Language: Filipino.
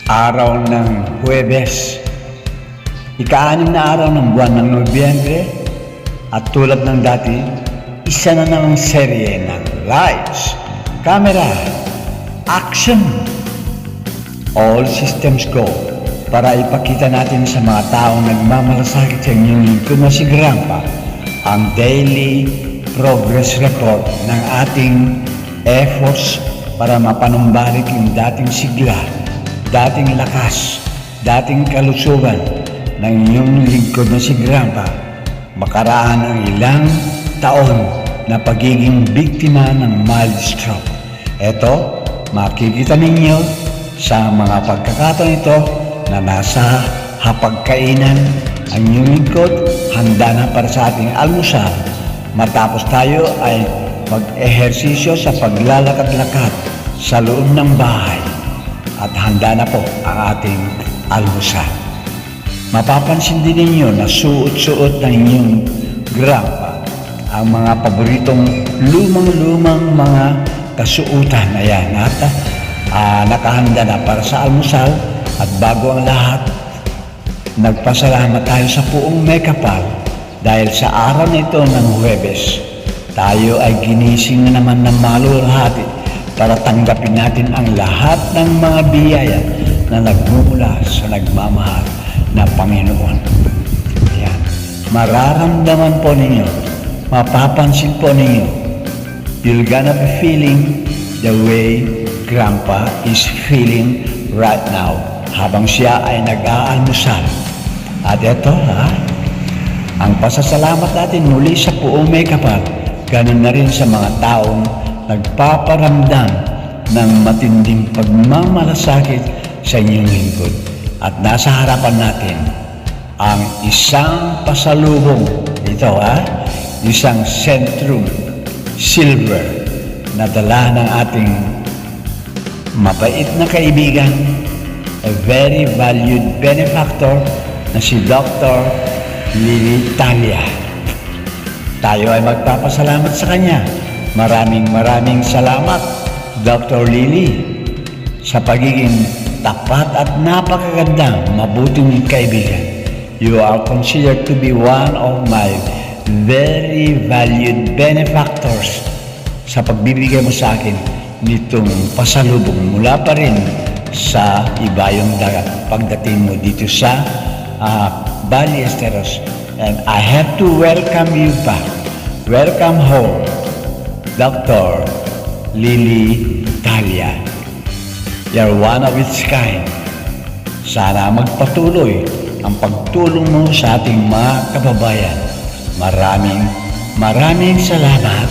Araw ng Huwebes, ika-6 na araw ng buwan ng Nobyembre, at tulad ng dati, isa na namang serye ng lights, camera, action. All systems go para ipakita natin sa mga taong nagmamalasakit sa inyong lingkod na si Grandpa ang daily progress report ng ating efforts para mapanumbalik yung dating sigla, dating lakas, dating kalusugan ng inyong lingkod na si Grandpa makaraan ang ilang taon na pagiging biktima ng mild stroke. Ito, makikita ninyo sa mga pagkakataon ito na nasa hapagkainan ang inyong lingkod, handa na para sa ating almusal. Matapos tayo ay mag-ehersisyo sa paglalakad-lakad sa loob ng bahay. At handa na po ang ating almusal. Mapapansin din ninyo na suot-suot ng inyong Grandpa ang mga paboritong lumang-lumang mga kasuutan. Ayan, at nakahanda na para sa almusal. At bago ang lahat, nagpasalamat tayo sa Puong May Kapal dahil sa araw na ito ng Huwebes, tayo ay ginising na naman ng malulhati para tanggapin natin ang lahat ng mga biyaya na nagmumula sa nagmamahal na Panginoon. Ayan. Mararamdaman po ninyo, mapapansin po ninyo, you're gonna be feeling the way Grandpa is feeling right now habang siya ay nag-aalmusal. At ito ang pasasalamat natin muli sa Puong May Kapal, ganun na rin sa mga taong nagpaparamdam ng matinding pagmamalasakit sa inyong lingkod. At nasa harapan natin ang isang pasalubong ito, isang Centrum Silver na dala ng ating mabait na kaibigan, a very valued benefactor na si Dr. Lily Talia. Tayo ay magpapasalamat sa kanya. Maraming salamat, Dr. Lily, sa pagiging tapat at napakagandang mabuting kaibigan. You are considered to be one of my very valued benefactors sa pagbibigay mo sa akin nitong pasalubong mula pa rin sa Ibayong Dagat pagdating mo dito sa Ballesteros. And I have to welcome you back. Welcome home, Dr. Lily Talia. You're one of its kind. Sana magpatuloy ang pagtulong mo sa ating mga kababayan. Maraming salamat.